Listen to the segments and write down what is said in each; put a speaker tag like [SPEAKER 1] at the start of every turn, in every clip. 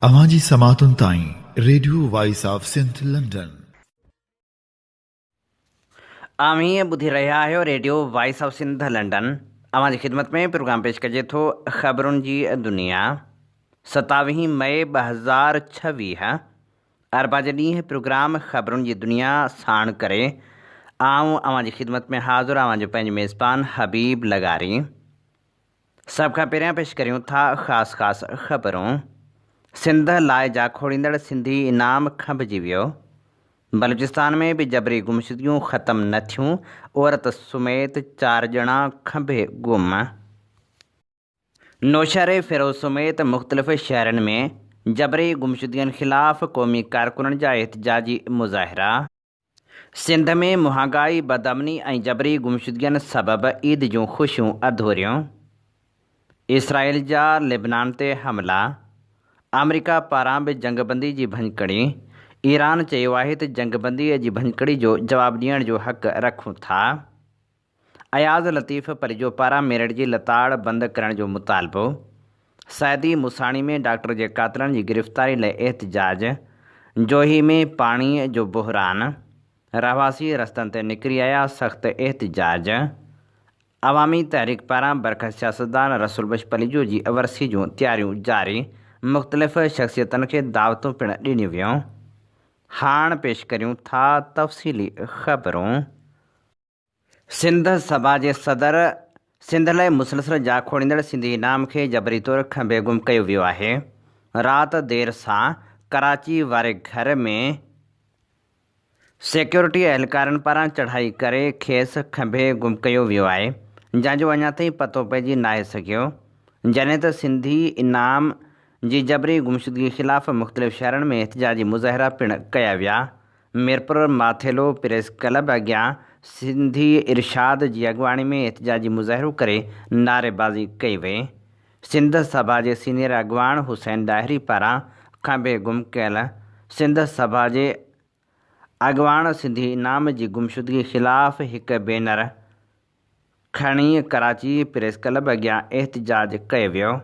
[SPEAKER 1] अवांजी समातुन ताईं radio voice of Sindh London.
[SPEAKER 2] आमी ॿुधी रहिया आहियो radio voice of Sindh London. अवांजी ख़िदमत में प्रोग्राम पेश कजे थो ख़बरुनि जी दुनिया। 27 मई 2026 अरबा जे ॾींहुं प्रोग्राम ख़बरुनि जी दुनिया साण करे आऊं अवांजी ख़िदमत में हाज़ुर आवां पंहिंजे मेज़बान हबीब लगारी। सभ खां पहिरियां पेश करियूं था ख़ासि ख़बरूं। सिंध लाइ जा खोड़ींदड़ सिंधी इनाम खंभिजी वियो। बलूचिस्तान में बि जबरी गुमशुदियूं ख़त्म न थियूं। औरत समेत 4 ॼणा खंभे गुम। नौशहर फ़िरोज़ समेत मुख़्तलिफ़ शहरनि में जबरी गुमशुदियुनि ख़िलाफ़ क़ौमी कारकुननि जा एहतिजाजी मुज़ाहिरा। सिंध में महांगाई, बदअमनी ऐं जबरी गुमशुदियुनि सबबि ईद जूं ख़ुशियूं अधूरियूं। इसराइल जा लिबनान ते हमला। अमेरिका पारां बि जंगबंदी जी भञकड़ी। ईरान चयो आहे त जंगबंदीअ जी भञकड़ी जो जवाबु ॾियण जो हक़ रखूं था। अयाज़ लतीफ़ परिजो पारां मेरठ जी लताड़ बंदि करण जो मुतालबो। सैदी मुसाणी में डॉक्टर जे कातिलनि जी गिरफ़्तारी लाइ एहतिजाज। जोही में पाणीअ जो बहिरान। रहवासी रस्तनि ते निकिरी आया, सख़्तु एहतिजाज। अवामी तहरीक पारां बरख़्स सियासतदान रसूल बख्श पलीजो जी वरसी जूं तयारियूं जारी। मुख़्तलिफ़ शख़्सियतनि खे दावतूं पिणु ॾिनियूं वियूं। हाणे पेश करियूं था तफ़सीली ख़बरूं। सिंध सभा जे सदर सिंध लाइ मुसलसल जा खोड़ींदड़ सिंधी इनाम खे जबरी तौरु खंभे गुम कयो वियो आहे। राति देरि सां कराची वारे घर में सिक्योरिटी अहलकारनि पारां चढ़ाई करे खेसि खंभे गुम कयो वियो आहे, जंहिंजो अञा ताईं पतो पइजी नाहे सघियो। जॾहिं त सिंधी इनाम जी जबरी गुमशुदगी ख़िलाफ़ मुख़्तलिफ़ शहरनि में एहतिजाजी मुज़ाहिरा पिणु कया विया। मीरपुर माथेलो प्रेस क्लब अॻियां सिंधी इरशाद जी अॻुवाणी में एहतिजाजी मुज़ाहिरो करे नारेबाज़ी कई वई। सिंध सभा जे सीनियर अॻुवाण हुसैन ॾाहिरी पारां खंभे गुम कयल सिंध सभा जे अॻुवाण सिंधी इनाम जी गुमशुदगी ख़िलाफ़ हिकु बैनर खणी कराची प्रेस क्लब अॻियां एहतिजाज कयो वियो।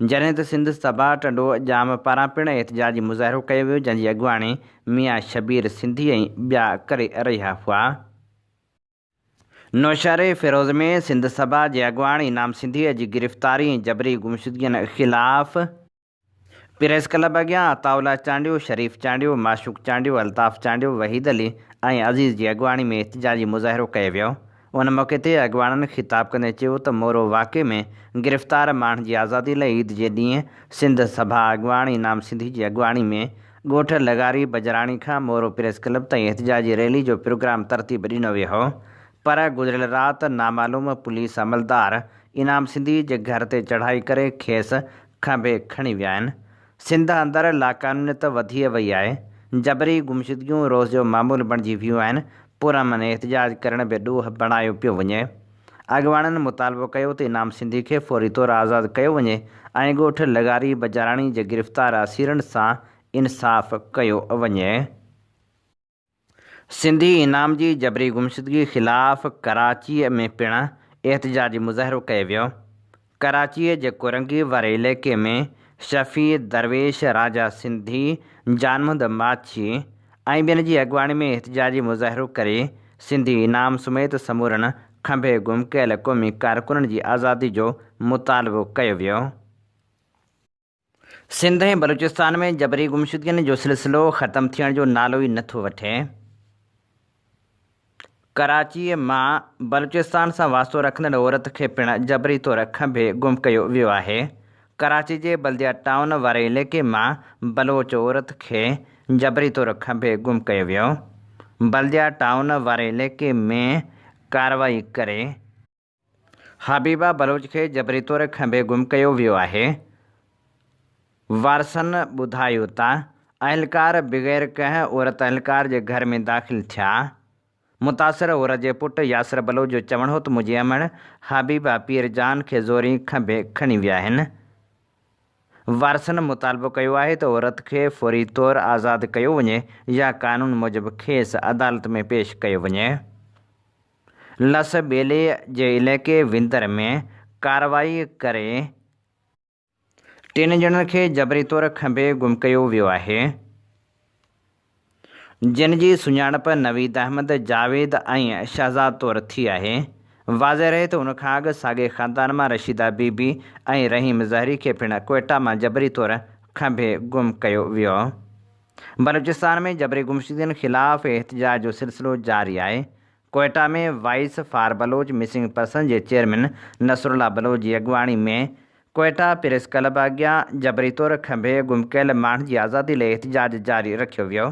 [SPEAKER 2] जॾहिं त सिंध सभा टंडो जाम पारां पिणु एहतिजाजी मुज़ाहिरो कयो वियो, जंहिंजी अॻुवाणी मियां शबीर सिंधी ऐं ॿिया करे रहिया हुआ। नौशहर फ़िरोज़ में सिंध सभा जे अॻुवाण इनाम सिंधीअ जी गिरफ़्तारी ऐं जबरी गुमशुदगियुनि ख़िलाफ़ प्रेस क्लब अॻियां अताउल्ला चांडियो, शरीफ़ चांडियो, माशूक चांडियो, अल्ताफ़ चांडियो, वहीद अली ऐं अज़ीज़ जी अॻुवाणी में एहतिजाजी मुज़ाहिरो कयो वियो। उन मौक़े ते अॻुवाणनि ख़िताब कंदे चयो त मोरो वाक़े में गिरफ़्तार माण्हुनि जी आज़ादी लाइ ईद जे ॾींहुं सिंध सभा अॻुवाण इनाम सिंधी जी अॻुवाणी में ॻोठ लगारी बजराणी खां मोरो प्रेस क्लब ताईं एहतिजाजी रैली जो प्रोग्राम तरतीब ॾिनो वियो हो, पर गुज़िरियल राति नामालूम पुलिस अमलदार इनाम सिंधी जे घर ते चढ़ाई करे खेसि खंभे खणी विया आहिनि। सिंध अंदरि लाक़ानूनियत वधी वई आहे। जबरी गुमशुदगियूं रोज़ जो मामूल बणिजी वियूं आहिनि। पुरअमन एहतिजाज करण बि ॾोह बणायो पियो वञे। अॻुवाणनि मुतालबो कयो त इनाम सिंधी खे फ़ौरी तौरु आज़ादु कयो वञे ऐं ॻोठ लगारी बजाराणी जे गिरफ़्तार असीरनि सां इंसाफ़ कयो वञे। सिंधी इनाम जी जबरी गुमशुदगी ख़िलाफ़ कराचीअ में पिणु एहतिजाजी मुज़ाहिरो कयो वियो। कराचीअ जे कोरंगी वारे इलाइक़े में शफ़ी दरवेश, राजा सिंधी, जानमुहम्मद माछी ऐं ॿियनि जी अॻुवाणी में एहतिजाजी मुज़ाहिरो करे सिंधी इनाम समेत समूरनि खंभे गुम कयल क़ौमी कारकुननि जी आज़ादी जो मुतालबो कयो वियो। सिंध ऐं बलूचिस्तान में जबरी गुमशुदगियुनि जो सिलसिलो ख़त्म थियण जो नालो ई नथो वठे। कराचीअ मां बलूचिस्तान सां वास्तो रखंदड़ औरत खे पिणु जबरी तौरु खंभे गुम कयो वियो आहे। कराची जे बल्दिया टाउन वारे इलाइक़े मां बलोच औरत खे जबरी तौरु खंभे गुम कयो वियो। बल्दिया टाउन वारे इलाइक़े में कार्रवाई करे हबीबा बलोच खे जबरी तौरु खंभे गुम कयो वियो आहे। वारसनि ॿुधायो त अहलकार बग़ैर कंहिं औरत अहलकार जे घर में दाख़िल थिया। मुतासिर औरत जे पुटु यासिर बलोच जो चवणु हो त मुंहिंजी अमड़ हबीबा पीरजान खे ज़ोरी खंभे खणी विया आहिनि। वारसनि मुतालबो कयो आहे त औरत खे फ़ौरी तौरु आज़ादु कयो वञे या कानून मूजिबि खेसि अदालत में पेश कयो वञे। लस ॿेले जे इलाइक़े विंदर में कार्रवाई करे टिनि ॼणनि खे जबरी तौरु खंभे गुम कयो वियो आहे, जिन जी सुञाणप नवीद अहमद, जावेद ऐं शहज़ाद तौरु थी आहे। वाज़े रहे त उन खां अॻु साॻे ख़ानदान मां रशीदा बीबी ऐं रहीम ज़हरी खे पिणु कोयटा मां जबरी तौरु खंभे गुम कयो वियो। बलूचिस्तान में जबरी गुमशुदगियुनि ख़िलाफ़ एहतिजाज जो सिलसिलो जारी आहे। कोयटा में voice for Baloch missing person जे चेयरमैन नसरुल्ला बलोच जी अॻुवाणी में कोयटा प्रेस क्लब अॻियां जबरी तौरु खंभे गुम कयल माण्हुनि जी आज़ादी लाइ एहतिजाज जारी रखियो वियो।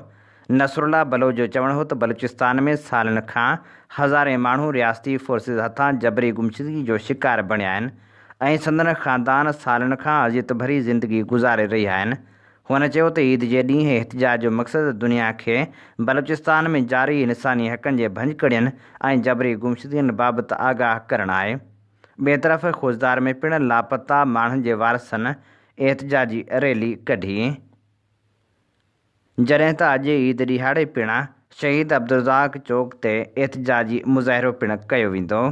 [SPEAKER 2] नसरुल्ला बलोच जो चवणु हो त बलूचिस्तान में सालनि खां हज़ारे माण्हू रियासती फोर्सिस हथां जबरी गुमशुदगी जो शिकार बणिया आहिनि ऐं संदन ख़ानदान सालनि खां अज़ियत भरी ज़िंदगी गुज़ारे रहिया आहिनि। हुन चयो त ईद जे ॾींहुं एहतिजाज जो मक़सदु दुनिया खे बलूचिस्तान में जारी इंसानी हक़नि जे भंजकड़ियुनि ऐं जबरी गुमशुदगियुनि बाबति आगाह करणु आहे। ॿिए तरफ़ खोजदार में पिणु लापता माण्हुनि जे वारसनि एहतिजाजी रैली कढी, जॾहिं त अॼु ईद ॾिहाड़े पिणु शहीद अब्दुर्रज़ाक चौक ते एहतिजाजी मुज़ाहिरो पिणु कयो वेंदो।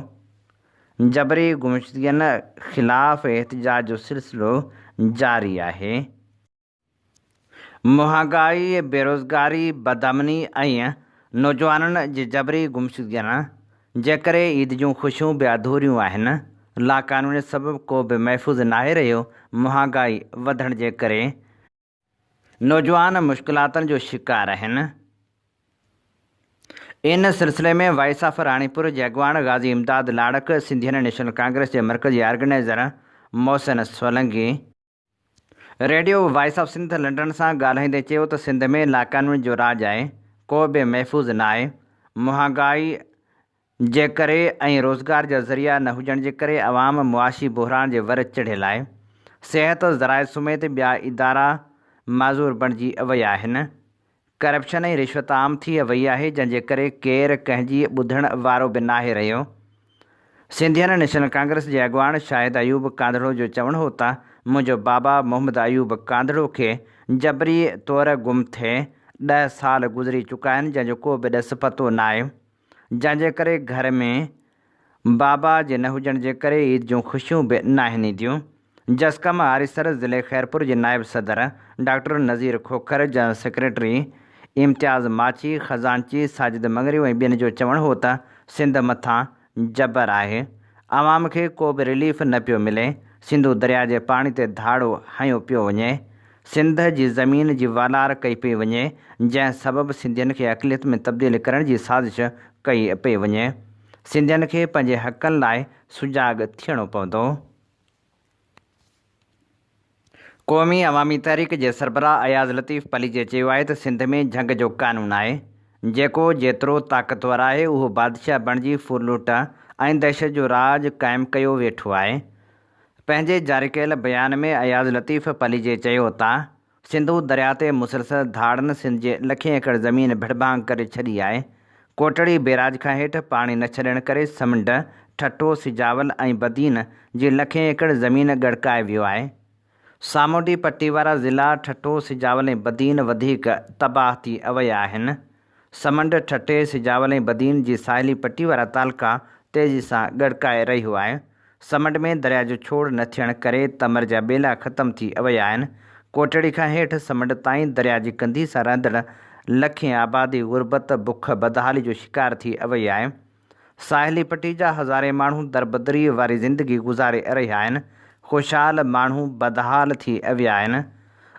[SPEAKER 2] जबरी गुमशुदगियुनि ख़िलाफ़ एहतिजाज जो सिलसिलो जारी आहे। महांगाई, बेरोज़गारी, बदअमनी ऐं नौजवाननि जी जबरी गुमशुदगियुनि जे करे ईद जूं ख़ुशियूं बि अधूरियूं आहिनि। लाक़ानूनी सबबि को बि महफ़ूज़ नाहे रहियो। महांगाई वधण जे करे नौजवान मुश्किलातुनि जो शिकार आहिनि। इन सिलसिले में वॉइस ऑफ राणीपुर जे अॻुवान गाज़ी इमदाद लाड़क, सिंधियन नेशनल कांग्रेस जे मरकज़ी organiser Mohsin Solanki radio voice of Sindh London सां ॻाल्हाईंदे चयो त सिंध में लाक़ानूनी जो राज आहे, को बि महफ़ूज़ न आहे। महांगाई जे करे ऐं रोज़गार जा ज़रिया न हुजण जे करे अवाम मुआशी बहिरान जे वर चढ़ियल आहे। सिहत, ज़राए समेत ॿिया इदारा माज़ूर बणिजी विया आहिनि। करप्शन ऐं रिश्वत आम थी वई आहे, जंहिंजे करे केरु कंहिंजी ॿुधण वारो बि नाहे रहियो। सिंधियन नेशनल कांग्रेस जे अॻुवान शाहिद अयूब कांधड़ो जो चवणु हो त मुंहिंजो बाबा मोहम्मद अयूब कांधड़ो खे जबरी तौरु गुम थिए 10 साल गुज़री चुका आहिनि, जंहिंजो को बि ॾस पतो न आहे, जंहिंजे करे घर में बाबा जे न हुजण जे करे ईद जूं ख़ुशियूं बि नाहिनि ईंदियूं। जसकम आरिसर ज़िले खैरपुर जे नायब सदर डॉक्टर नज़ीर खोखर, जनरल सेक्रेटरी इम्तियाज़ माची, ख़ज़ानची साजिद मंगरियो ऐं ॿियनि जो चवणु हो त सिंध मथां जबर आहे, आवाम खे को बि रिलीफ न पियो मिले। सिंधु दरिया जे पाणी ते धाड़ो हयो पियो वञे। सिंध जी ज़मीन जी वालार कई पई वञे, जंहिं सबबि सिंधियुनि खे अक़लियत में तब्दील करण जी साज़िश कई पई वञे। सिंधियुनि खे पंहिंजे हक़नि लाइ सुजाॻ थियणो पवंदो। क़ौमी अवामी तहरीक जे सरबराह अयाज़ लतीफ़ पलीजे चयो आहे त सिंध में झंग जो कानून आहे, जेको जेतिरो ताक़तवर आहे उहो बादशाह बणिजी फुरलूट ऐं दहशत जो राज क़ाइमु कयो वेठो आहे। पंहिंजे जारी कयल बयान में अयाज़ लतीफ़ पलीजे चयो त सिंधु दरिया ते मुसलसल धाड़नि सिंध जे लखें एकड़ ज़मीन भिड़भांग करे छॾी आहे। कोटड़ी बैराज खां हेठि पाणी न छॾण करे समुंड, ठठो, सिजावल ऐं बदीन जी लखें एकड़ ज़मीन गड़काए वियो आहे। सामूंडी पट्टी वारा ज़िला ठठो, सिजावल ऐं बदीन वधीक तबाह थी विया आहिनि। समुंड, ठठे, सिजावल ऐं बदीन जी साहिली पट्टी वारा तालुका तेज़ी सां गड़काए रहियो आहे। समुंड में दरिया जो छोड़ न थियण करे तमर जा ॿेला ख़तमु थी विया आहिनि। कोटड़ी खां हेठि समुंड ताईं दरिया जी कंधी सां रहंदड़ लखें आबादी गुरबत, बुख, बदहाली जो शिकार थी वई आहे। साहिली पट्टी जा हज़ारे माण्हू दरबदरी वारी ज़िंदगी गुज़ारे रहिया आहिनि। ख़ुशहाल माण्हू बदहाल थी विया आहिनि।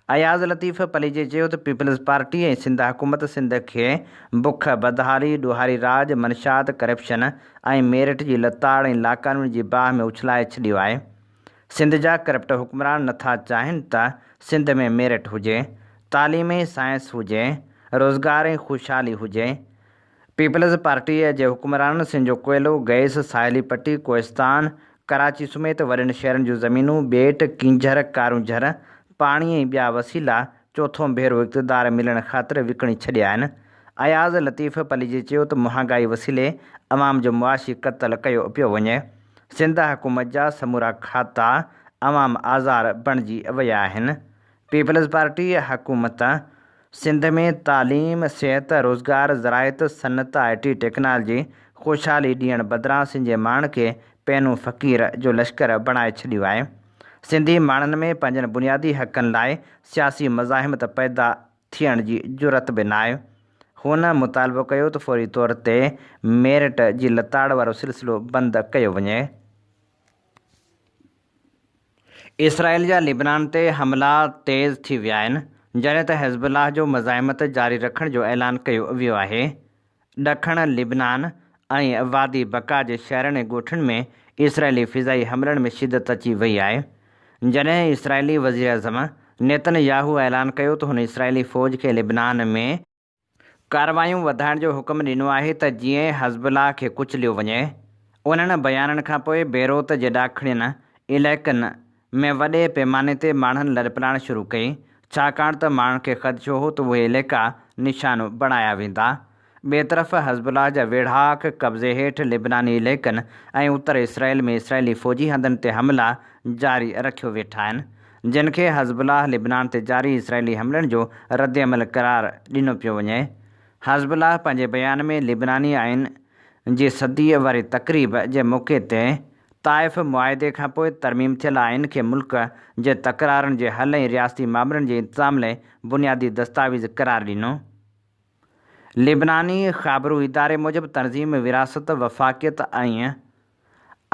[SPEAKER 2] अयाज़ लतीफ़ पलीजे चयो त पीपल्स पार्टी ऐं सिंध हुकूमत सिंध खे बुख, बदहाली, ॾोहारी राज, मनशात, करप्शन ऐं मेरिट जी लताड़ ऐं लाक़ानूनी जी बाहि में उछलाए छॾियो आहे। सिंध जा करप्ट हुक्मरान नथा चाहिनि त सिंध में मेरिट हुजे, तालीम ऐं साइंस हुजे, रोज़गार ऐं ख़ुशहाली हुजे। पीपल्स पार्टीअ जे हुक्मराननि सिंध जो कोयलो, गैस, साहिली पट्टी, कोहिस्तान, कराची समेत वॾनि शहरनि जूं ज़मीनूं, ॿेट, किंझर, कारूंझर, पाणी ऐं ॿिया वसीला चोथों भेरो इक़्तिदार मिलण ख़ातिर विकिणी छॾिया आहिनि। अयाज़ लतीफ़ पलीजे चयो त महांगाई वसीले अवाम जो मुआशी क़त्ल कयो पियो वञे। सिंध हुकूमत जा समूरा खाता अवाम आज़ार बणिजी विया आहिनि। पीपल्स पार्टी हुकूमत सिंध में तालीम, सिहत, रोज़गार, ज़राइत, सनत, IT, टेक्नोलॉजी ख़ुशहाली ॾियण बदिरां सिंध जे माण्हुनि खे पहिनूं फ़क़ीर जो लश्कर बणाए छॾियो आहे। सिंधी माण्हुनि में पंहिंजनि बुनियादी हक़नि लाइ सियासी मज़ाहिमत पैदा थियण जी ज़रूरत बि नाहे। हुन मुतालबो कयो त फ़ौरी तौर ते मेरिट जी लताड़ वारो सिलसिलो बंदि कयो वञे। इसराइल जा लिबनान ते हमला तेज़ थी विया आहिनि, जॾहिं त हिज़बुल्लाह जो मज़ाहिमत जारी रखण जो ऐलान कयो वियो आहे। ॾखण लिबनान ऐं वादी बका जे शहरनि ऐं ॻोठनि में इसराइली फ़िज़ाई हमलनि में शिदत अची वई आहे। जॾहिं इसराइली वज़ीर अज़म नेतनयाहू ऐलान कयो त हुन इसराइली फ़ौज खे लिबनान में कार्रवायूं वधाइण जो हुकुम ॾिनो आहे त जीअं हिज़बुल्लाह खे कुचलियो वञे। उन्हनि बयाननि खां पोइ बेरूत जे ॾाखिणियुनि इलाइक़नि में वॾे पैमाने ते माण्हुनि लड़पलाइण शुरू कई, छाकाणि त माण्हुनि खे ख़दशो हो त उहे इलाइक़ा निशानो बणाया वेंदा। ॿिए तरफ़ हिज़बुल्लाह जा वेढ़ाक कब्ज़े हेठि लिबनानी इलाइक़नि ऐं उत्तर इसराइल में इसराइली फ़ौजी हंधनि ते हमला जारी रखियो वेठा आहिनि, जिन खे हिज़बुल्लाह लिबनान ते जारी इसराइली हमलनि जो रद्दअमल करार ॾिनो पियो वञे। हिज़बुल्लाह पंहिंजे बयान में लिबनानी आइन जी सदीअ वारी तक़रीब जे मौक़े ते ताइफ़ मुआहिदे खां पोइ तरमीम थियल आइन खे मुल्क जे तकरारनि जे हल ऐं रियासती मामलनि जे इंतज़ाम लाइ बुनियादी दस्तावेज़ करार ॾिनो। लिबनानी ख़ाबरू इदारे मूजिबि तनज़ीम विरासत, वफ़ाक़ियत ऐं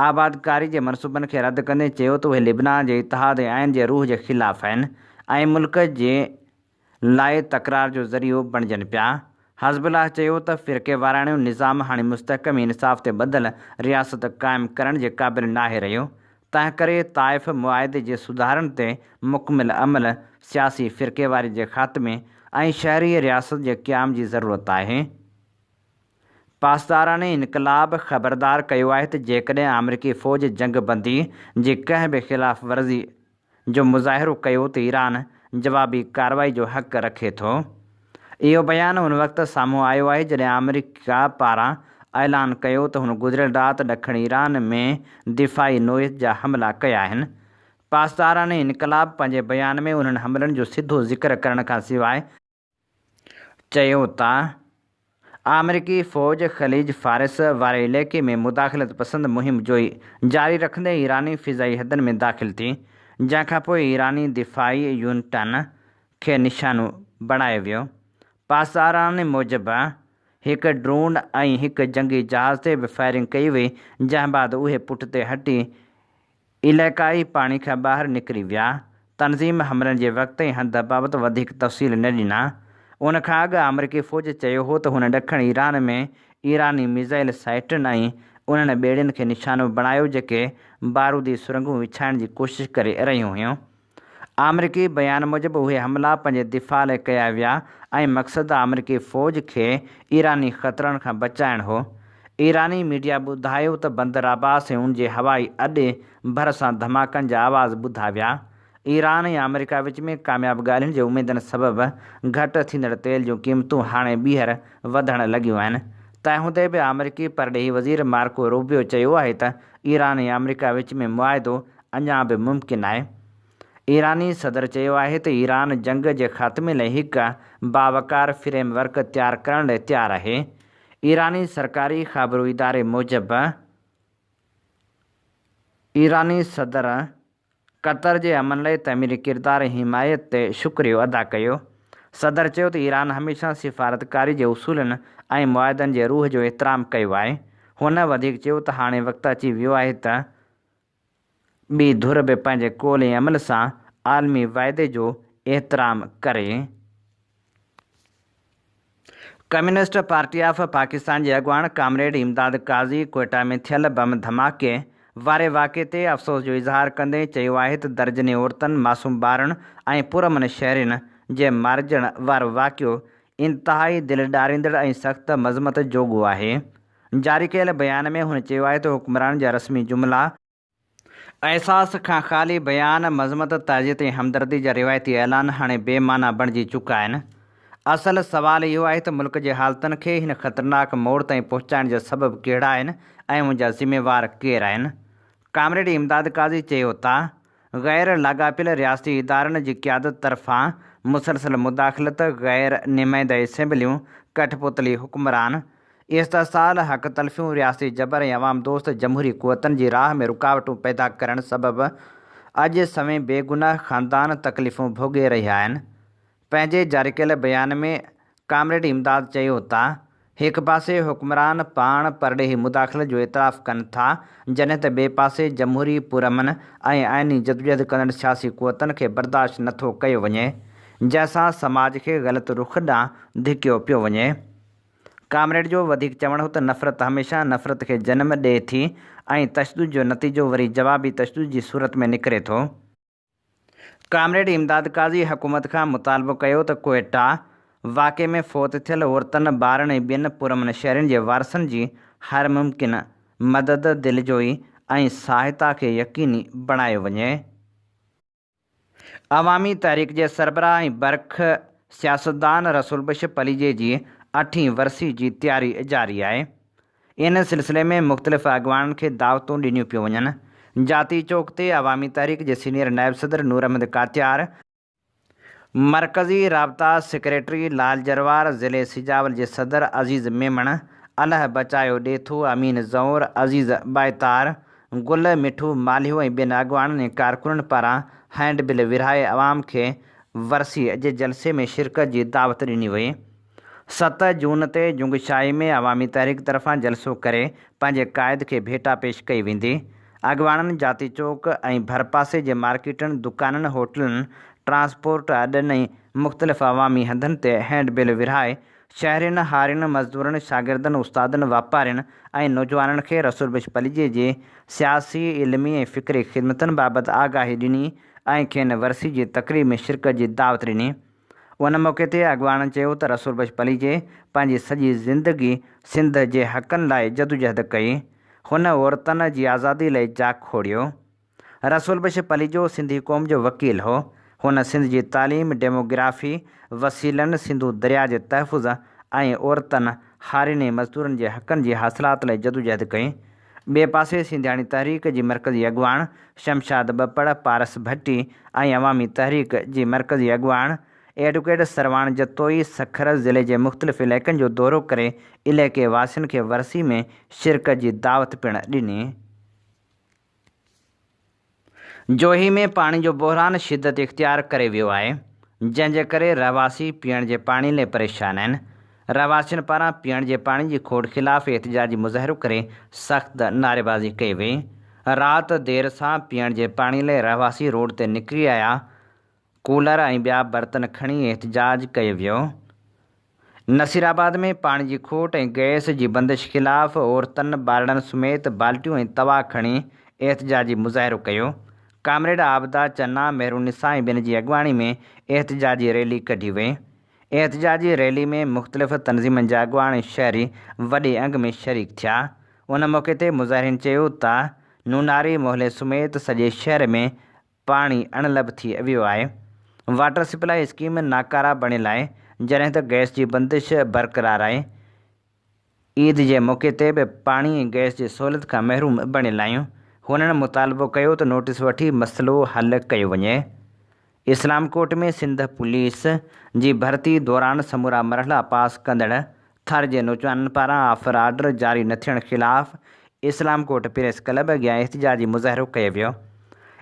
[SPEAKER 2] आबादकारी जे मनसूबनि खे रद्द कंदे चयो त उहे लिबनान जे इतिहाद ऐं आइन जे रूह जे ख़िलाफ़ आहिनि ऐं मुल्क जे लाइ तकरार जो ज़रियो बणिजनि पिया। हिज़बुल्लाह चयो त फ़िरके वाराणो निज़ाम हाणे मुस्तहकम इंसाफ़ ते ॿधल रियासत क़ाइमु करण जे क़ाबिल नाहे रहियो। तंहिं करे ताइफ़ मुआहिदे जे सुधारनि ते मुकमिल अमल, सियासी फ़िरकेवारी जे ख़ात्मे ऐं शहरी रियासत जे क़याम जी ज़रूरत आहे। पासदाराने इनक़लाब ख़बरदार कयो आहे त जेकॾहिं अमरीकी फ़ौज जंगबंदी जी कंहिं बि ख़िलाफ़ वर्ज़ी जो मुज़ाहिरो कयो त ईरान जवाबी कार्रवाई जो हक़ रखे थो। इहो बयानु उन वक़्तु साम्हूं आयो आहे जॾहिं अमेरिका पारां ऐलान कयो त हुन गुज़िरियल राति ॾखण ईरान में दिफ़ाई नोइज़ जा हमला कया आहिनि। पासदाराने इनक़लाब पंहिंजे बयान में उन्हनि हमलनि जो सिधो ज़िक्र करण खां सवाइ चयो त अमरीकी फ़ौज ख़लीज फ़ारिस वारे इलाइक़े में मुदाख़िलत पसंदि मुहिम जोई जारी रखंदे ईरानी फ़िज़ाई हदनि में दाख़िल थी, जंहिंखां पोइ ईरानी दिफ़ाई यूनिटनि खे निशानो बणायो वियो। पासदाराने मूजिबि हिकु ड्रोन ऐं हिकु जंगी जहाज़ ते बि फायरिंग कई वई, जंहिं बाद उहे पुठिते हटी इलाइक़ाई पाणी खां ॿाहिरि निकिरी विया। तनज़ीम हमलनि जे वक़्त ऐं हंध बाबति वधीक तफ़सील न ॾिना। उन खां अॻु अमरीकी फ़ौज चयो हो त हुन ॾखण ईरान में ईरानी मिज़ाइल साइटुनि ऐं उन्हनि ॿेड़ियुनि खे निशानो बणायो जेके बारूदी सुरंगूं विछाइण जी कोशिशि करे रहियूं हुयूं। अमरीकी बयान मूजिबि उहे हमला पंहिंजे दिफ़ा लाइ कया विया ऐं मक़सदु अमरीकी फ़ौज खे ईरानी ख़तरनि खां बचाइणु हो। ईरानी मीडिया ॿुधायो त बंदर अब्बास ऐं उन जे हवाई अॾे भरिसां धमाकनि जा आवाज़ ॿुधा विया। ईरान ऐं अमेरिका विच में कामयाबु ॻाल्हियुनि जे उमेदनि सबबि घटि थींदड़ तेल जूं क़ीमतूं हाणे ॿीहर वधणु लॻियूं आहिनि। तंहिं हूंदे बि अमरीकी परॾेही वज़ीर मार्को रूबियो चयो आहे त ईरान ऐं अमेरिका विच में मुआहिदो अञा बि मुमकिन आहे। ईरानी सदर चयो आहे त ईरान जंग जे ख़ात्मे लाइ हिकु बावकार फ्रेमवर्क तयारु करण लाइ तयारु आहे। ईरानी सरकारी ख़बरू इदारे मूजिबि ईरानी सदर क़तर जे अमन लाइ तमीरी किरदार ऐं हिमायत ते शुक्रियो अदा कयो। सदर चयो त ईरान हमेशह सिफ़ारतकारी जे उसूलनि ऐं मुआहिदनि जे रूह जो एतिराम कयो आहे। हुन वधीक चयो त हाणे वक़्तु अची वियो आहे त ॿी धुर बि पंहिंजे कौल ऐं अमल सां आलमी वाइदे जो एतिराम करे। कम्युनिस्ट पार्टी ऑफ पाकिस्तान जे अॻुवाण कामरेड इमदाद काज़ी कोयटा में थियल बम धमाके वारे वाक़े ते अफ़सोस जो इज़हार कंदे चयो आहे त दर्जने औरतुनि, मासूम ॿारनि ऐं पुरअमन शहरियुनि जे मारिजण वारो वाक़ियो इंतिहाई दिलि ॾारींदड़ ऐं सख़्तु मज़मत जोॻो आहे। जारी कयल बयान में हुन चयो आहे त हुक्मरान जा रस्मी जुमिला अहसास खां ख़ाली बयान, मज़मत, ताज़ियत ऐं हमदर्दी जा रिवायती ऐलान हाणे बेमाना बणिजी चुका आहिनि। असल सवाल इहो आहे त मुल्क जे हालतुनि खे हिन ख़तरनाक मोड़ ताईं पहुचाइण जा सबब कहिड़ा आहिनि ऐं उनजा ज़िम्मेवार केरु आहिनि। कामरेड इमदाद काज़ी चयो त ग़ैर लाॻापियल रियासती इदारनि जी क़यादत तरफ़ां मुसलसल मुदाख़लत, ग़ैर नुमाइंदा असेंबलियूं, कठपुतली हुक्मरान, इस्तिहसाल, हक़ तलफ़ियूं, रियासती जबर ऐं अवाम दोस्त जमहूरी क़ुवतनि जी राह में रुकावटूं पैदा करण सबबि अॼु समय बेगुनाह ख़ानदान तकलीफ़ूं भोॻे रहिया आहिनि। पंहिंजे जारी कयल बयान में कामरेड इमदाद चयो त हिक पासे हुक्मरान पाण परॾेही मुदाख़िलत जो एतिराफ़ कनि था, जॾहिं त ॿिए पासे जमहूरी पुरअमन ऐं आइनी जदोजहद कंदड़ सियासी क़ुवतनि खे बर्दाश्त नथो कयो वञे, जंहिंसां समाज खे ग़लति रुख ॾांहुं धिकियो पियो वञे। कामरेड जो वधीक चवणु हो त नफ़रत हमेशह नफ़रत खे जनम ॾिए थी ऐं तशदुद जो नतीजो वरी जवाबी तशदुद जी सूरत में निकिरे थो। कामरेड इमदाद काज़ी हुकूमत खां मुतालबो कयो त कोयटा वाक़े में फ़ौत थियल औरतुनि, ॿारनि ऐं ॿियनि पुरअमन शहरनि जे वारसनि जी हर मुमकिन मदद, दिलजोई ऐं सहायता खे यकीनी बणायो वञे। अवामी तहरीक जे सरबराह ऐं बरख सियासतदान रसूल बख्श पलीजे जी 8वीं वरसी जी तयारी जारी आहे। इन सिलसिले में मुख़्तलिफ़ अॻवाननि खे दावतूं ॾिनियूं पियूं वञनि। जाती चौक ते अवामी तहरीक जे सीनियर नायब सदर नूर अहमद कात्यार, मरकज़ी राबता सेक्रेटरी लाल जरवार, ज़िले सिजावल जे सदर अज़ीज़ मेमण, अल्लाह बचायो ॾेथू अमीन ज़ौर, अज़ीज़ बायतार, गुल मिठू मालियो ऐं ॿियनि अॻवाननि ऐं कारकुननि पारां हैंडबिल विरहाए अवाम खे वरसी जे जलसे में शिरकत जी दावत ॾिनी वई। 7 जून ते जुंगशाही में अवामी तहरीक तरफ़ां जलसो करे पंहिंजे क़ाइद खे भेटा पेश कई वेंदी। अॻवाननि जाती चौक ऐं भरपासे जे मार्केटनि, दुकाननि, होटलनि, ट्रांसपोर्ट अॾनि ऐं मुख़्तलिफ़ अवामी हंधनि ते हैंडबिल विरहाए शहरियुनि, हारियुनि, मज़दूरनि, शागिर्दनि, उस्तादनि, वापारियुनि ऐं नौजवाननि खे रसूल बख्श पलीजे जे सियासी, इल्मी ऐं फ़िक्री ख़िदमतनि बाबति आगाही ॾिनी ऐं खेनि वरसी जी तक़रीब में शिरकत जी दावत ॾिनी। उन मौक़े ते अॻवाननि चयो त रसूल बख्श पलीजे पंहिंजी सॼी ज़िंदगी सिंध जे हक़नि लाइ जदोजहद कई। हुन औरतुनि जी आज़ादी लाइ जाग खोड़ियो। रसूल बख्श पलीजो सिंधी क़ौम जो वकील हो। हुन सिंध जी तालीम, डेमोग्राफ़ी, वसीलनि, सिंधु दरिया जे तहफ़ुज़ ऐं औरतुनि, हारियुनि ऐं मज़दूरनि जे हक़नि जी हासिलात लाइ जदोजहद कई। ॿिए पासे सिंधियाणी तहरीक जी मरकज़ी अॻवान शमशाद बपड़, पारस भट्टी ऐं अवामी तहरीक जी मरकज़ी अॻवान एडवोकेट सरवाण जतोई सखर ज़िले जे मुख़्तलिफ़ इलाइक़नि जो दौरो करे इलाइक़े वासियुनि खे वरसी में शिरकत जी दावत पिणु ॾिनी। जोही में पाणी जो बहिरान शिदत इख़्तियार करे वियो आहे, जंहिंजे करे रहवासी पीअण जे पाणी लाइ परेशान आहिनि। रहवासियुनि पारां पीअण जे पाणी जी खोड़ ख़िलाफ़ एहतिजाजी मुज़ाहिरो करे सख़्त नारेबाज़ी कई वई। राति देर सां पीअण जे पाणी लाइ रहवासी रोड ते निकिरी आया। कूलर ऐं ॿिया बर्तन खणी एहतिजाज कयो वियो। नसीराबाद में पाणी जी खोट ऐं गैस जी बंदिश ख़िलाफ़ औरतुनि, ॿारनि समेत बाल्टियूं ऐं तवा खणी एहतिजाजी मुज़ाहिरो कयो। कामरेड आबदा चन्ना, मेहरुनिसा ऐं ॿियनि जी अॻवानी में एहतिजाजी रैली कढी वई। एहतिजाजी रैली में मुख़्तलिफ़ तनज़ीमनि जा अॻवान ऐं शहरी वॾे अंग में शरीक थिया। उन मौक़े ते मुज़ाहिरीन चयो त नूनारी मोहल्ले समेत सॼे शहर में पाणी अणलभ थी वियो आहे। वाटर सप्लाई स्कीम नाकारा बणियल आहे, जॾहिं त गैस जी बंदिश बरक़रार आहे। ईद जे मौक़े ते बि पाणी ऐं गैस जी सहूलियत खां महरूम बणियल आहियूं। हुननि मुतालबो कयो त नोटिस वठी मसइलो हल कयो वञे। इस्लामकोट में सिंध पुलिस जी भर्ती दौरान समूरा मरहला पास कंदड़ थर जे नौजवाननि पारां ऑफर आर्डर जारी न थियण ख़िलाफ़ इस्लामकोट प्रेस क्लब अॻियां एहतिजाजी मुज़ाहिरो कयो वियो।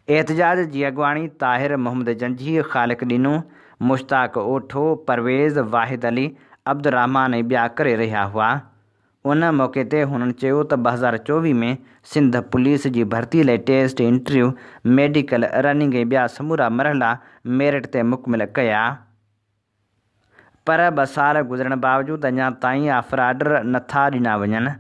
[SPEAKER 2] एहतिजाज जी अॻवानी ताहिर मोहम्मद जंझी, ख़ालिक ॾीनू, मुश्ताक ओठो, परवेज़, वाहिद अली, अब्दुर्रहमान ऐं ॿिया करे रहिया हुआ। उन मौक़े ते हुननि चयो त 2024 में सिंध पुलिस जी भर्ती लाइ टेस्ट, इंटरव्यू, मेडिकल, रनिंग ऐं ॿिया समूरा मरहला मेरिट ते मुकमिल कया, पर 2 साल गुज़रण बावजूदि अञा ताईं ऑफर आर्डर नथा ॾिना वञनि।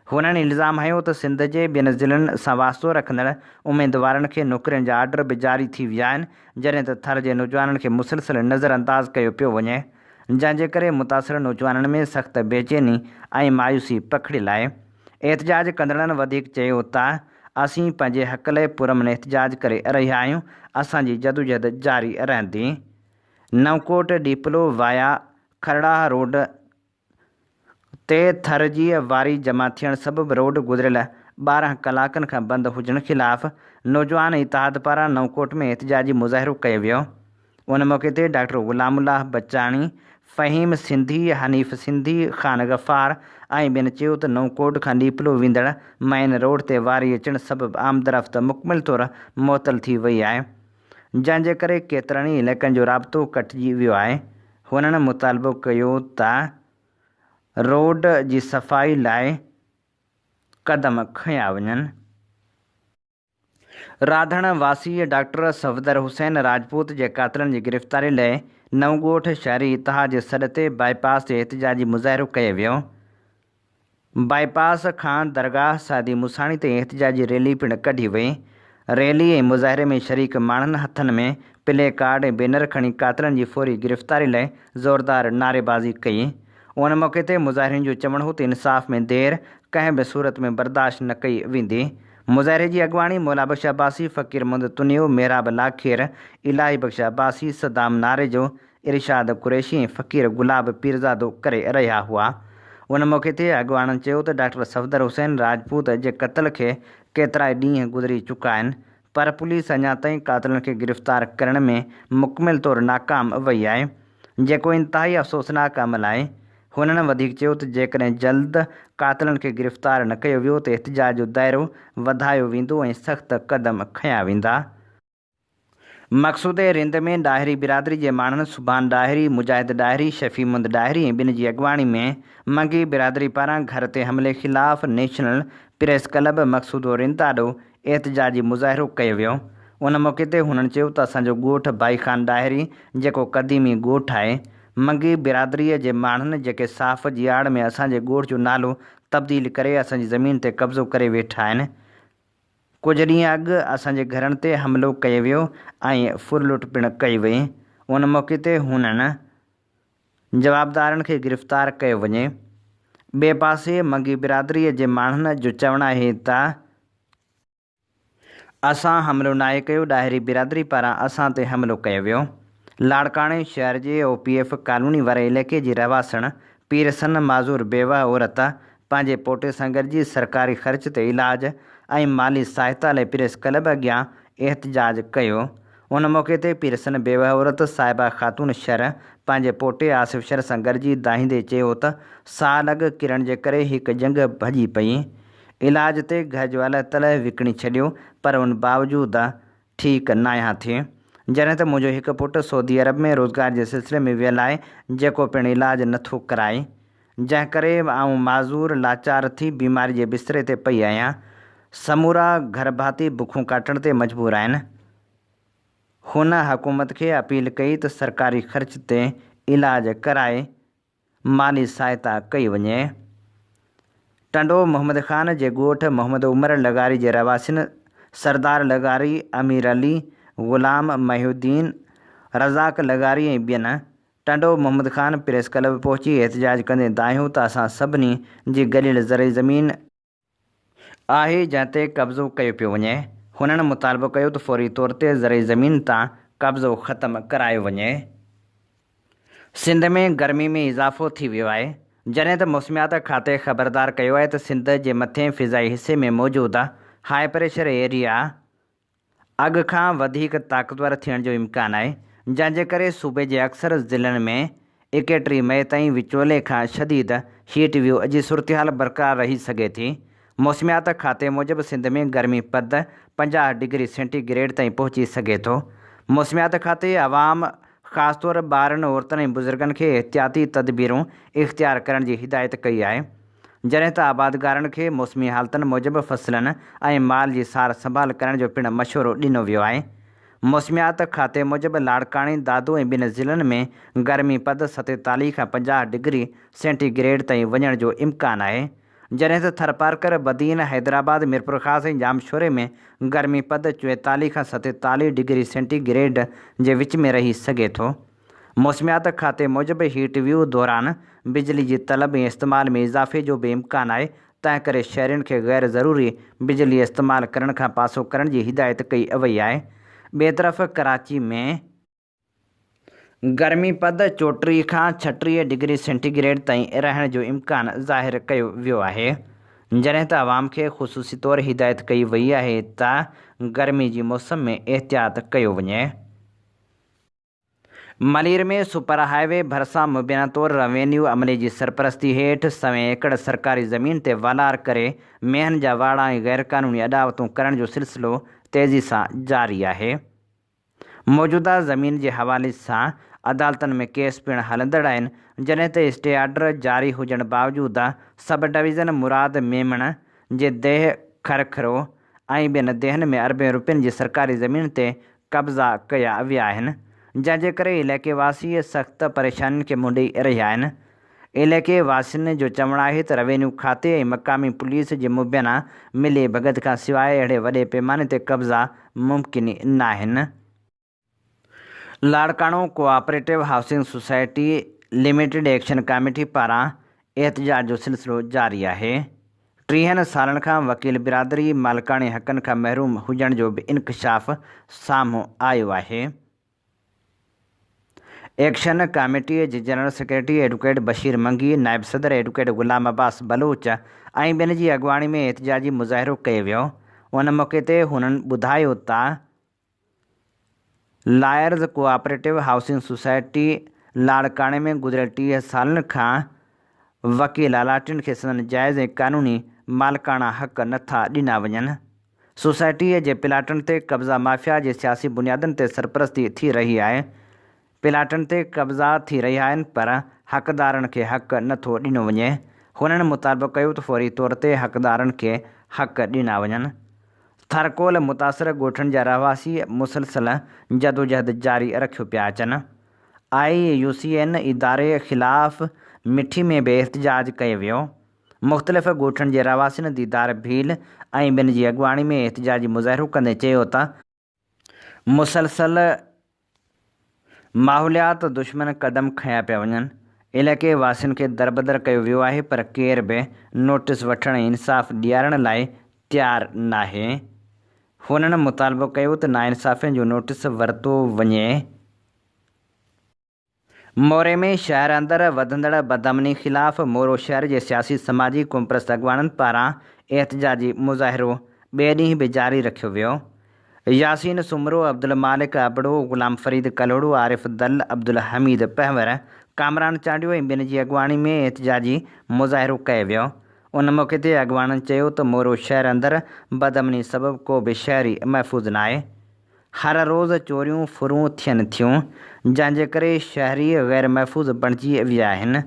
[SPEAKER 2] हुननि इल्ज़ाम हयो त सिंध जे ॿियनि ज़िलनि सां वास्तो रखंदड़ उमेदवारनि खे नौकरियुनि जा आर्डर बि जारी थी विया आहिनि, जॾहिं त थर जे नौजवाननि खे मुसलसल नज़रअंदाज़ कयो पियो वञे, जंहिंजे करे मुतासिर नौजवाननि में सख़्त बेचैनी ऐं मायूसी पखिड़ियल आहे। एहतिजाज कंदड़नि वधीक चयो त असीं पंहिंजे हक़ लाइ पुरअमन एहतिजाज करे रहिया आहियूं। असांजी जदोजहद जारी रहंदी। नवकोट डीपलो वाया खरड़ाह रोड ते थर जी वारी जमा थियण सबबि रोड गुज़िरियल 12 कलाकनि खां बंदि हुजण ख़िलाफ़ नौजवान इतिहाद पारां नवकोट में एहतिजाजी मुज़ाहिरो कयो वियो। उन मौक़े ते डॉक्टर ग़ुलामुल्लाह बच्चाणी, फ़हीम सिंधी, हनीफ़ सिंधी, ख़ान गफ़ार ऐं ॿियनि चयो त नौकोट खां लीपलो वेंदड़ मेन रोड ते वारी अचणु सबबि आमदरफ़्त मुकमिल तौरु मुअतल थी वई आहे, जंहिंजे करे केतिरनि ई इलाइक़नि जो राबितो कटिजी वियो आहे। हुननि मुतालबो कयो त रोड जी सफ़ाई लाइ क़दम खंया वञनि। राधण वासी डॉक्टर सफदर हुसैन राजपूत जे कातिलनि जी गिरफ़्तारी लाइ नवगोठ शहरी इतिहाद जे सॾ ते बाईपास ते एहतिजाजी मुज़ाहिरो कयो वियो। बाईपास खां दरगाह सादी मुसाणी ते एहतिजाजी रैली पिणु कढी वई। रैली ऐं मुज़ाहिरे में शरीक माण्हुनि हथनि में प्ले कार्ड ऐं बैनर खणी कातिलनि जी फौरी गिरफ़्तारी लाइ ज़ोरदार नारेबाज़ी कई। उन मौक़े ते मुज़ाहिरीन जो चवणु हो त इंसाफ़ में देरि कंहिं बि सूरत में बर्दाश्त न कई वेंदी। मुज़ाहिरे जी अॻुवाणी मौला बख़्श अब्बासी, फ़कीर मुहम्मद तुनियो, मेहराब लाखेर, इलाही बख़्श अब्बासी, सदाम नारेजो, इरशाद कुरैशी ऐं फ़कीर गुलाब पीरज़ादो करे रहिया हुआ। उन मौक़े ते अॻुवाणनि चयो त डॉक्टर सफदर हुसैन राजपूत जे क़त्ल खे केतिरा ई ॾींहं गुज़री चुका आहिनि, पर पुलिस अञा ताईं कातिलनि खे गिरफ़्तार करण में मुकमिल तौरु नाकाम वई आहे, जेको इंतिहाई अफ़सोसनाक अमल आहे। हुननि वधीक चयो त जेकॾहिं जल्द कातिलनि खे गिरफ़्तार न कयो वियो त एहतिजाज जो दाइरो वधायो वेंदो ऐं सख़्त क़दम खंया वेंदा। मक़सूद रिंद में ॾाहिरी बिरादरी जे माण्हुनि सुभान ॾाहिरी, मुजाहिद ॾाहिरी, शफ़ी मुहम्मद ॾाहिरी ऐं ॿिनि जी अॻुवाणी में मंगी बिरादरी पारां घर ते हमले ख़िलाफ़ नेशनल प्रेस क्लब मक़सूदो रिंद ॾाढो एहतिजाजी मुज़ाहिरो कयो वियो। उन मौक़े ते हुननि चयो त असांजो ॻोठु भाई ख़ान ॾाहिरी, जेको क़दीमी ॻोठु आहे, मंगी बिरादरीअ जे माण्हुनि जेके साफ़ जी आड़ में असांजे ॻोठ जो नालो तब्दील करे असांजी ज़मीन ते कब्ज़ो करे वेठा आहिनि। कुझु ॾींहं अॻु असांजे घरनि ते हमिलो कयो वियो ऐं फुरलुट पिणु कई वई। उन मौक़े ते हुननि जवाबदारनि खे गिरफ़्तार कयो वञे। ॿिए पासे मंगी बिरादरीअ जे माण्हुनि जो चवणु आहे त असां हमिलो नाहे कयो, ॾाहिरी बिरादरी पारां असां ते हमिलो कयो वियो। लाड़काणे शहर जे OPF कॉलोनी वारे इलाइक़े जी रहवासण पीरसन माज़ूर बेवा औरत पंहिंजे पोटे सां गॾिजी सरकारी ख़र्च ते इलाज ऐं माली सहायता लाइ प्रेस क्लब अॻियां एहतिजाज कयो। उन मौक़े ते पीरसन बेवा औरत साहिबा ख़ातून शर पंहिंजे पोटे आसिफ़ शर सां गॾिजी दाहींदे चयो त साल अॻु किरण जे करे हिकु जंग भॼी पई। इलाज ते घर जो अल तल विकिणी छॾियो, पर उन बावजूदि ठीकु न आहियां थिए। जॾहिं त मुंहिंजो हिकु पुटु सऊदी अरब में रोज़गार जे सिलसिले में वियल आहे, जेको पिणु इलाज नथो कराए, जंहिं करे आउं माज़ूर लाचार थी बीमारी जे बिस्तरे ते पई आहियां। समूरा घर भाती बुखूं काटण ते मजबूर आहिनि। हुन हुकूमत खे अपील कई त सरकारी ख़र्च ते इलाज कराए माली सहायता कई वञे। टंडो मोहम्मद ख़ान जे ॻोठु मोहम्मद उमर लगारी जे रहवासियुनि सरदार लगारी, अमीर अली, ग़ुलाम महिउद्दीन, रज़ाक लगारी ऐं ॿियनि टंडो मोहम्मद ख़ान प्रेस क्लब पहुची एहतिजाज कंदे दाहियो त असां सभिनी जी ॻलियल ज़रई ज़मीन आहे जंहिं ते कब्ज़ो कयो पियो वञे। हुननि मुतालबो कयो त फ़ौरी तौर ते ज़रई ज़मीन तां कब्ज़ो ख़तमु करायो वञे। सिंध में गर्मी में इज़ाफ़ो थी वियो आहे, जॾहिं त मौसमियात खाते ख़बरदार कयो आहे त सिंध जे मथिएं फ़िज़ाई हिसे में मौजूदु हाई प्रेशर एरिया अॻु खां वधीक ताक़तवर थियण जो इम्कानु आहे, जंहिंजे करे सूबे जे अक्सर ज़िलनि में 31 मई ताईं विचोले खां शदीद हीट वेव जी सूरतहाल बरक़रार रही सघे थी। मौसमियात खाते मूजिबि सिंध में गर्मी पद 50 डिग्री सेंटीग्रेड ताईं पहुची सघे थो। मौसमियात खाते आवाम ख़ासि तौरु ॿारनि, औरतुनि ऐं बुज़ुर्गनि खे एहतियाती तदबीरूं इख़्तियार करण जी हिदायत कई आहे, जॾहिं त आबादगारनि खे मौसमी हालतुनि मूजिबि फसलनि ऐं माल जी सार संभाल करण जो पिणु मशवरो ॾिनो वियो आहे। मौसमियात खाते मूजिबि लाड़काणे, दादो ऐं ॿिनि ज़िलनि में गर्मी पद 47 खां 50 डिग्री सेंटीग्रेड ताईं वञण जो इम्कानु आहे, जॾहिं त थरपारकर, बदीन, हैदराबाद, मीरपुर ख़ास ऐं जामशोरे में गर्मी पद 44 खां 47 डिग्री सेंटीग्रेड जे विच में रही सघे थो। मौसमियात खाते मूजिबि हीट वेव दौरान बिजली जी तलब ऐं इस्तेमाल में इज़ाफ़े जो बि इम्कानु आहे, तंहिं करे शहरियुनि खे गैर ज़रूरी बिजली इस्तेमालु करण खां पासो करण जी हिदायत कई वई आहे। ॿिए तरफ़ कराची में गर्मी पद 34 खां 36 डिग्री सेंटीग्रेड ताईं रहण जो इम्कानु ज़ाहिर कयो वियो आहे, जॾहिं त आवाम खे ख़ुसूसी तौरु हिदायत कई वई आहे त गर्मी जी मौसम में एहतियात कयो वञे। मलीर में सुपर हाईवे भरिसां मुबैना तौरु रेवेन्यू अमले जी सरपरस्ती हेठि 100 एकड़ सरकारी ज़मीन ते वालार करे मेहनि जा वाड़ा ऐं ग़ैरक़ानूनी अॾावतूं करण जो सिलसिलो तेज़ी सां जारी आहे। मौजूदा ज़मीन जे हवाले सां अदालतनि में केस पिणु हलंदड़ आहिनि, जॾहिं त स्टे आर्डर जारी हुजण बावजूदि सब डिवीज़न मुराद मेमण जे देह खरखरो ऐं ॿियनि देहनि में अरबे रुपयनि जी सरकारी ज़मीन ते कब्ज़ा कया विया आहिनि, जंहिंजे करे इलाइक़े वासी सख़्तु परेशानियुनि खे मुंहुं ॾेई रहिया आहिनि। इलाइक़े वासियुनि जो चवणु आहे त रेवेन्यू खाते ऐं मक़ामी पुलिस जे मुबैना मिली भगत खां सवाइ अहिड़े वॾे पैमाने ते कब्ज़ा मुमकिन ई न आहिनि। Larkana cooperative housing society limited action committee पारां एहतजाज जो सिलसिलो जारी आहे। 30 सालनि खां वकील बिरादरी मालिकाणे हक़नि खां महरूम हुजण जो बि इंकशाफ़ साम्हूं आयो आहे। एक्शन कमेटीअ जे जनरल सेक्रेटरी एडवोकेट बशीर मंगी, नायब सदर एडवोकेट ग़ुलाम अब्बास बलोच ऐं ॿियनि जी अॻुवाणी में एहतजाजी मुज़ाहिरो कयो वियो। उन मौक़े ते हुननि ॿुधायो त लायर्स कोऑपरेटिव हाउसिंग सोसाइटी लाड़काणे में गुज़िरियल 30 सालनि खां वकील अलाटियुनि खे संदनि जाइज़ ऐं क़ानूनी मालिकाणा हक़ नथा ॾिना वञनि। सोसाइटीअ जे प्लाटनि ते कब्ज़ा माफ़िया जे सियासी बुनियादनि ते सरपरस्ती थी रही आहे। प्लाटनि ते कब्ज़ा थी रहिया आहिनि पर हक़दारनि खे हक़ नथो ॾिनो वञे। हुननि मुतालबो कयो त फ़ौरी तौर ते हक़दारनि खे हक़ ॾिना वञनि। थरकोल मुतासिर ॻोठनि जा रहवासी मुसलसल जदोजहद जारी रखियो पिया अचनि। IUCN इदारे ख़िलाफ़ मिठी में बि एहतजाज कयो वियो। मुख़्तलिफ़ ॻोठनि जे रहवासियुनि दीदार भील ऐं ॿियनि जी अॻुवाणी में एहतजाजी मुज़ाहिरो कंदे चयो त मुसलसल माहौलियात दुश्मन क़दम खंया पिया वञनि। इलाइक़े वासियुनि खे दरबदर कयो वियो आहे पर केर बि नोटिस वठण ऐं इंसाफ़ ॾियारण लाइ तयारु नाहे। हुननि मुतालबो कयो त नाइंसाफ़ियुनि जो नोटिस वरितो वञे। मोरे में शहर अंदरि वधंदड़ बदअमनी ख़िलाफ़ मोरो शहर जे सियासी समाजी कोमप्रस्त अॻुवाननि पारां एहतजाजी मुज़ाहिरो ॿिए ॾींहुं बि जारी रखियो वियो। यासीन सुमरो, अब्दुल मालिक अबड़ो, ग़ुलाम फरीद कलोड़ो, आरिफ दल, अब्दुल हमीद पहवर, कामरान चांडियो ऐं ॿियनि जी अॻुवाणी में एहतजाजी मुज़ाहिरो कयो वियो। उन मौक़े ते अॻुवाननि चयो त मोरो शहर अंदरि बदअमनी सबबि को बि शहरी महफ़ूज़ न आहे। हर रोज़ु चोरियूं फुरूं थियनि थियूं, जंहिंजे करे शहरी ग़ैर महफ़ूज़ बणिजी विया आहिनि।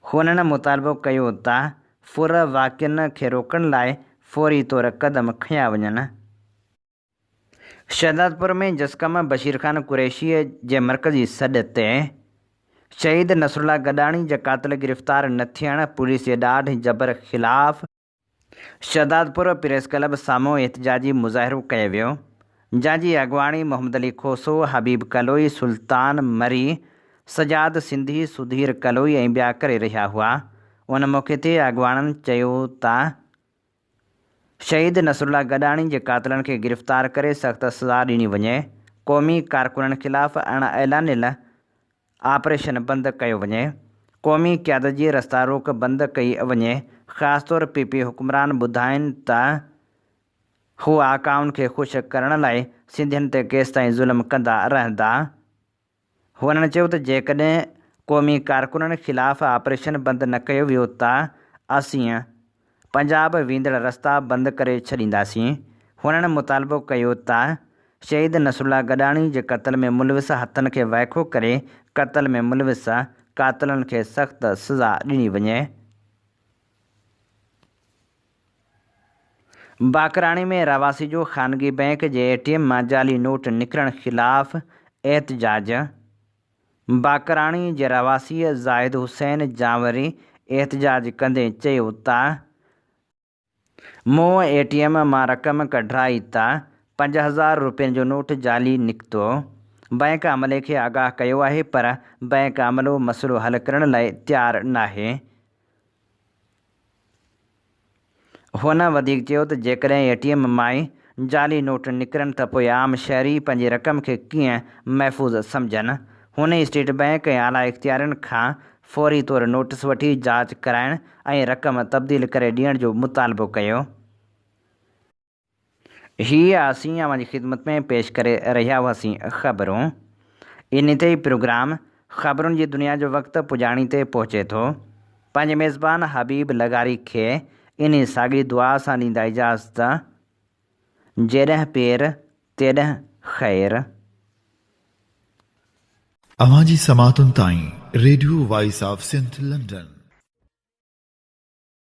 [SPEAKER 2] हुननि मुतालबो कयो त फुर वाक़िअनि खे रोकण लाइ फ़ौरी तौर क़दम खंया वञनि। शहदादपुर में जसकम बशीर ख़ान कुरैशीअ जे मरकज़ी सॾ ते शहीद नसरुल्ला गॾाणी जा क़ातिल गिरफ़्तार न थियण पुलिस जे ॾाढ जबर ख़िलाफ़ शहदादपुर प्रेस क्लब साम्हूं एहतजाजी मुज़ाहिरो कयो वियो, जंहिंजी अॻुवाणी मोहम्मद अली खोसो, हबीब कलोई, सुल्तान मरी, सजाद सिंधी, सुधीर कलोई ऐं ॿिया करे रहिया हुआ। उन मौक़े ते अॻुवाननि चयो त शहीद नसरुल्ला गॾाणी जे क़ातिलनि खे गिरफ़्तार करे सख़्तु सज़ा ॾिनी वञे। क़ौमी कारकुननि ख़िलाफ़ अण ऐलानियल ऑपरेशन बंदि कयो वञे। क़ौमी क़यादत जी रस्ता रोक बंदि कई वञे। ख़ासि तौरु PP हुक्मरान ॿुधाइनि त हू आकाउनि खे ख़ुशि करण लाइ सिंधियुनि ते केसिताईं ज़ुल्म कंदा रहंदा। हुननि चयो त जेकॾहिं क़ौमी कारकुननि ख़िलाफ़ ऑपरेशन बंदि न कयो वियो त असीं पंजाब वेंदड़ रस्ता बंदि करे छॾींदासीं। हुननि मुतालबो कयो त शहीद नसरुल्ला गॾाणी जे क़त्ल में मुलविस हथनि खे वाइखो करे क़त्ल में मुलविस क़ातिलनि खे सख़्तु सज़ा ॾिनी वञे। बाकराणी में रहवासी जो ख़ानगी बैंक जे ATM मां जाली नोट निकिरण ख़िलाफ़ एहतजाज। बाकराणी जे रहवासी ज़ाहिद हुसैन जांवरी एहतजाज कंदे चयो त मूं ATM मां रक़म कढाई त 5000 रुपयनि जो नोट जाली निकितो। बैंक अमले खे आगाह कयो आहे पर बैंक अमलो मसइलो हल करण लाइ तयारु नाहे। हुन वधीक चयो त जेकॾहिं ATM मां ई जाली नोट निकिरनि त पोइ आम शहरी पंहिंजी रक़म खे कीअं महफ़ूज़ सम्झनि। हुन स्टेट बैंक ऐं आला इख़्तियारनि खां फ़ौरी तौर नोटिस वठी जांच कराइण ऐं रक़म तब्दील करे ॾियण जो मुतालबो कयो। हीअ असीं अव्हां जी ख़िदमत में पेश करे रहिया हुआसीं ख़बरूं। इन ते ई प्रोग्राम ख़बरुनि जी दुनिया जो वक़्तु पुॼाणी ते पहुचे थो। पंहिंजे मेज़बान हबीब लगारी खे इन साॻी दुआ सां ॾींदा इजाज़त। जेॾहं पेर तेॾहं ख़ैर।
[SPEAKER 1] अवां जी समातुनि ताईं radio voice of Sindh London.